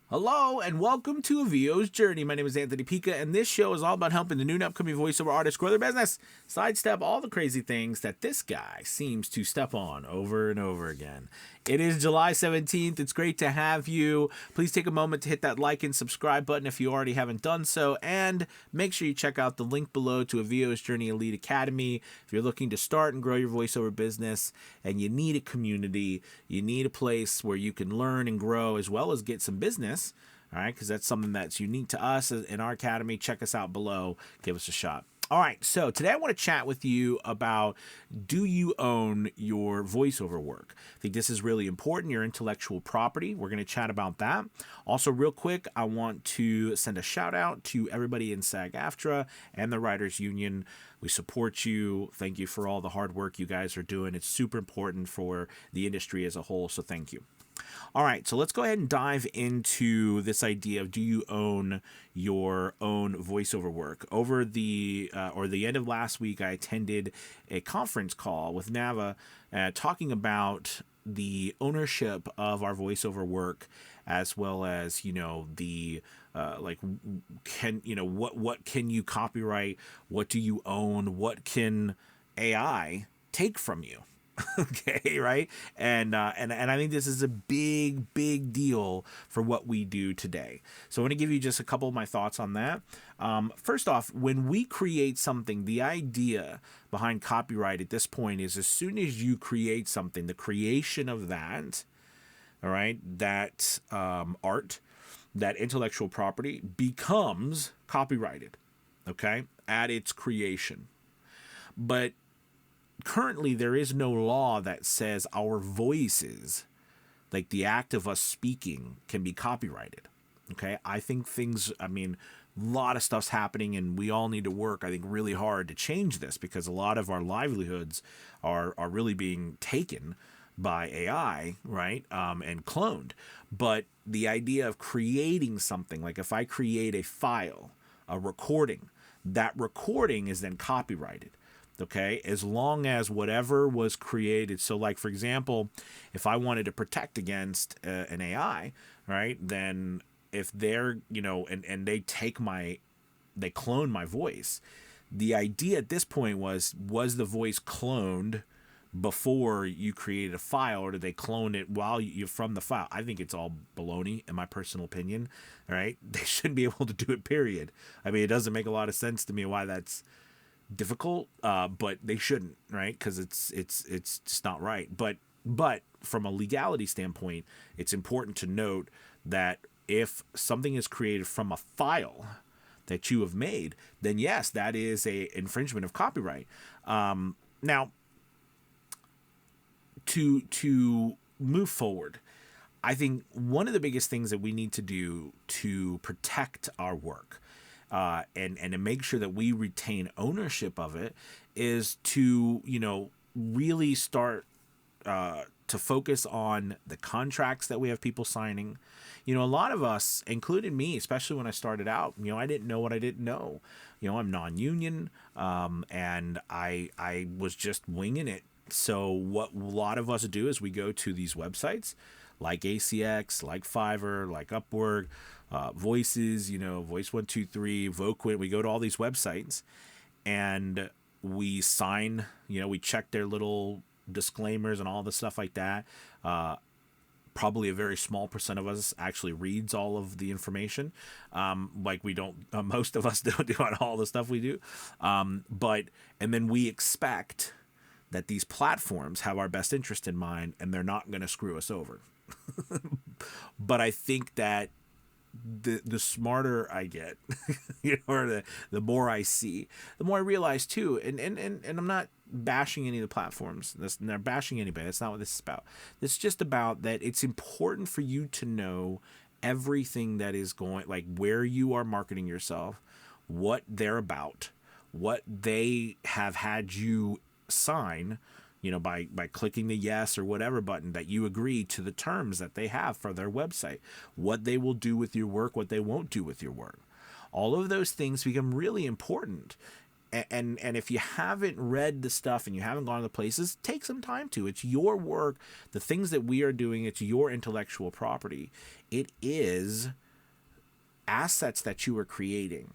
Hello and welcome to A VO's Journey. My name is Anthony Pica, and this show is all about helping the new and upcoming voiceover artists grow their business, sidestep all the crazy things that this guy seems to step on over and over again. It is July 17th. It's great to have you. Please take a moment to hit that like and subscribe button if you already haven't done so, and make sure you check out the link below to A VO's Journey Elite Academy. If you're looking to start and grow your voiceover business and you need a community, you need a place where you can learn and grow as well as get some business. All right, because that's something that's unique to us in our academy. Check us out below. Give us a shot. All right, so today I want to chat with you about, do you own your voiceover work? I think this is really important, your intellectual property. We're going to chat about that. Also, real quick, I want to send a shout out to everybody in SAG-AFTRA and the Writers Union. We support you. Thank you for all the hard work you guys are doing. It's super important for the industry as a whole, so thank you. All right, so let's go ahead and dive into this idea of, do you own your own voiceover work? Over the end of last week, I attended a conference call with NAVA talking about the ownership of our voiceover work, as well as, the what can you copyright? What do you own? What can AI take from you? Okay, right? And I think this is a big deal for what we do today. So I want to give you just a couple of my thoughts on that. First off, when we create something, the idea behind copyright at this point is, as soon as you create something, the creation of that, all right, that art, that intellectual property becomes copyrighted, okay, at its creation. But currently, there is no law that says our voices, like the act of us speaking, can be copyrighted. Okay, I think a lot of stuff's happening, and we all need to work, I think, really hard to change this, because a lot of our livelihoods are really being taken by AI, right, and cloned. But the idea of creating something, like if I create a file, a recording, that recording is then copyrighted. Okay, as long as whatever was created. So, like, for example, if I wanted to protect against an AI, right, then if they're, and they they clone my voice, the idea at this point was the voice cloned before you created a file, or did they clone it while you're from the file? I think it's all baloney, in my personal opinion. All right, they shouldn't be able to do it, period. I mean, it doesn't make a lot of sense to me why that's difficult, but they shouldn't, right? Because it's just not right. But from a legality standpoint, it's important to note that if something is created from a file that you have made, then yes, that is a infringement of copyright. Now, to move forward, I think one of the biggest things that we need to do to protect our work, and to make sure that we retain ownership of it, is to really start to focus on the contracts that we have people signing. A lot of us, including me, especially when I started out, I didn't know what I didn't know. I'm non-union, and I was just winging it. So what a lot of us do is we go to these websites like ACX, like Fiverr, like Upwork, Voices, Voice123, Voquent. We go to all these websites and we sign, we check their little disclaimers and all the stuff like that. Probably a very small percent of us actually reads all of the information. Like we don't, most of us don't do on all the stuff we do. And then we expect that these platforms have our best interest in mind, and they're not going to screw us over. But I think that the smarter I get, or the more I see, the more I realize too. And I'm not bashing any of the platforms. I'm not bashing anybody. That's not what this is about. It's just about that it's important for you to know everything that is going, like where you are marketing yourself, what they're about, what they have had you sign, by clicking the yes or whatever button, that you agree to the terms that they have for their website, what they will do with your work, what they won't do with your work. All of those things become really important. and if you haven't read the stuff and you haven't gone to the places, take some time to. It's your work, the things that we are doing. It's your intellectual property. It is assets that you are creating.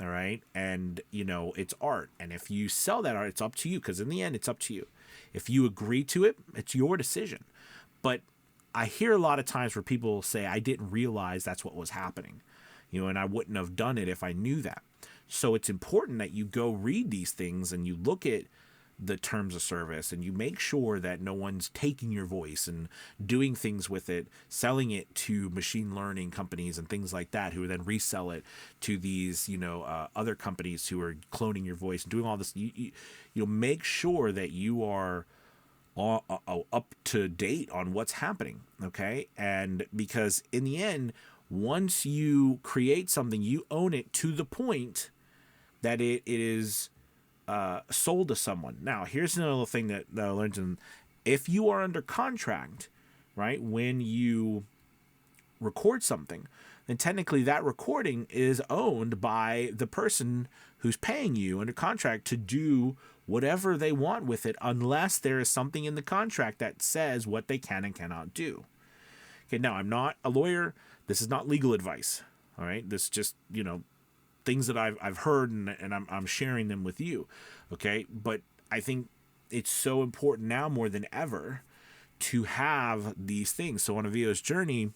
All right. And, it's art. And if you sell that art, it's up to you, because in the end, it's up to you. If you agree to it, it's your decision. But I hear a lot of times where people say, I didn't realize that's what was happening, and I wouldn't have done it if I knew that. So it's important that you go read these things and you look at the terms of service and you make sure that no one's taking your voice and doing things with it, selling it to machine learning companies and things like that, who then resell it to these, other companies who are cloning your voice and doing all this. You make sure that you are up to date on what's happening. Okay. And because in the end, once you create something, you own it to the point that it is sold to someone. Now, here's another thing that I learned. If you are under contract, right, when you record something, then technically that recording is owned by the person who's paying you under contract to do whatever they want with it, unless there is something in the contract that says what they can and cannot do. Okay, now I'm not a lawyer. This is not legal advice. All right, this is just, things that I've heard and I'm sharing them with you. Okay, but I think it's so important now more than ever to have these things. So on A VO's Journey,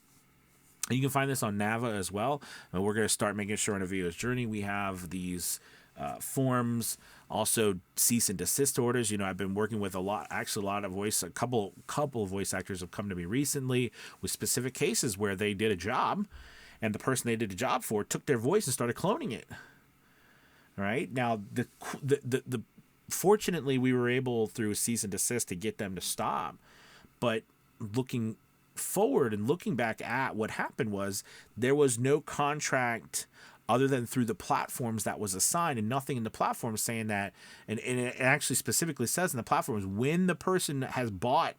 you can find this on Nava as well. And we're going to start making sure on A VO's Journey we have these forms, also cease and desist orders. I've been working with a couple of voice actors have come to me recently with specific cases where they did a job and the person they did a job for took their voice and started cloning it. All right. Now, the fortunately, we were able through cease and desist to get them to stop. But looking forward and looking back at what happened was there was no contract other than through the platforms that was assigned, and nothing in the platform saying that. And it actually specifically says in the platforms, when the person has bought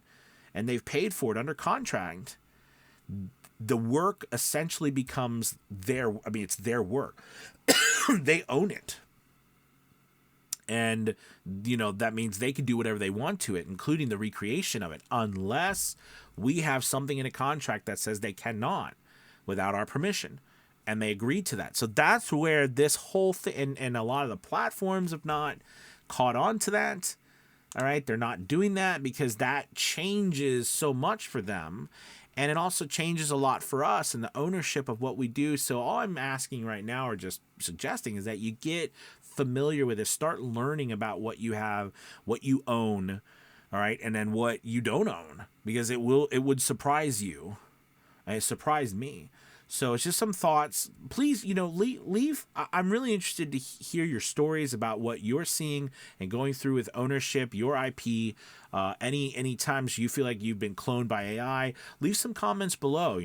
and they've paid for it under contract, the work essentially becomes it's their work. They own it. And, that means they can do whatever they want to it, including the recreation of it, unless we have something in a contract that says they cannot without our permission. And they agreed to that. So that's where this whole thing, and a lot of the platforms have not caught on to that. All right. They're not doing that because that changes so much for them. And it also changes a lot for us and the ownership of what we do. So all I'm asking right now, or just suggesting, is that you get familiar with it. Start learning about what you have, what you own. All right. And then what you don't own, because it would surprise you. And it surprised me. So it's just some thoughts. Please, leave. I'm really interested to hear your stories about what you're seeing and going through with ownership, your IP. Any times you feel like you've been cloned by AI, leave some comments below.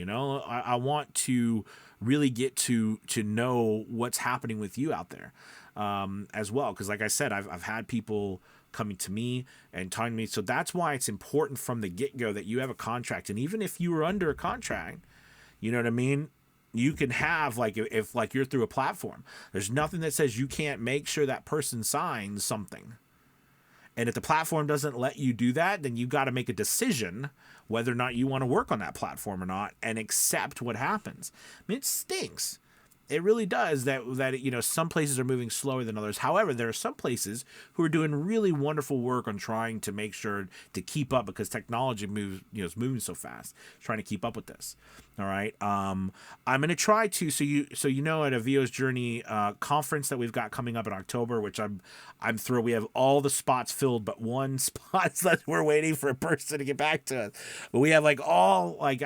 I want to really get to know what's happening with you out there as well. Because like I said, I've had people coming to me and telling me. So that's why it's important from the get-go that you have a contract. And even if you were under a contract, you know what I mean? You can have, if you're through a platform, there's nothing that says you can't make sure that person signs something. And if the platform doesn't let you do that, then you've got to make a decision whether or not you want to work on that platform or not and accept what happens. I mean, it stinks. It really does that some places are moving slower than others. However, there are some places who are doing really wonderful work on trying to make sure to keep up, because technology moves, is moving so fast, trying to keep up with this. All right. I'm going to try to, at A VO's Journey conference that we've got coming up in October, which I'm thrilled. We have all the spots filled, but one spot that we're waiting for a person to get back to us. But we have I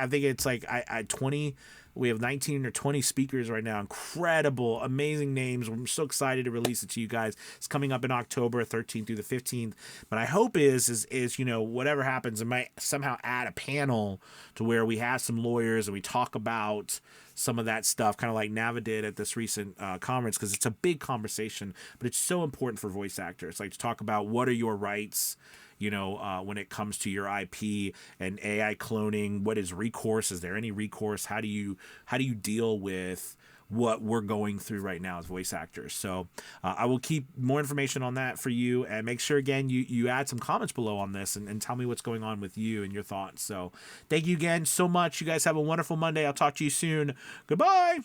think it's 20. We have 19 or 20 speakers right now. Incredible, amazing names. I'm so excited to release it to you guys. It's coming up in October 13th through the 15th. But I hope is whatever happens, I might somehow add a panel to where we have some lawyers and we talk about some of that stuff, kind of like Nava did at this recent conference, because it's a big conversation, but it's so important for voice actors. To talk about what are your rights, when it comes to your IP and AI cloning. What is recourse? Is there any recourse? How do you deal with what we're going through right now as voice actors. So I will keep more information on that for you, and make sure again you add some comments below on this, and tell me what's going on with you and your thoughts. So thank you again so much. You guys have a wonderful Monday. I'll talk to you soon. Goodbye.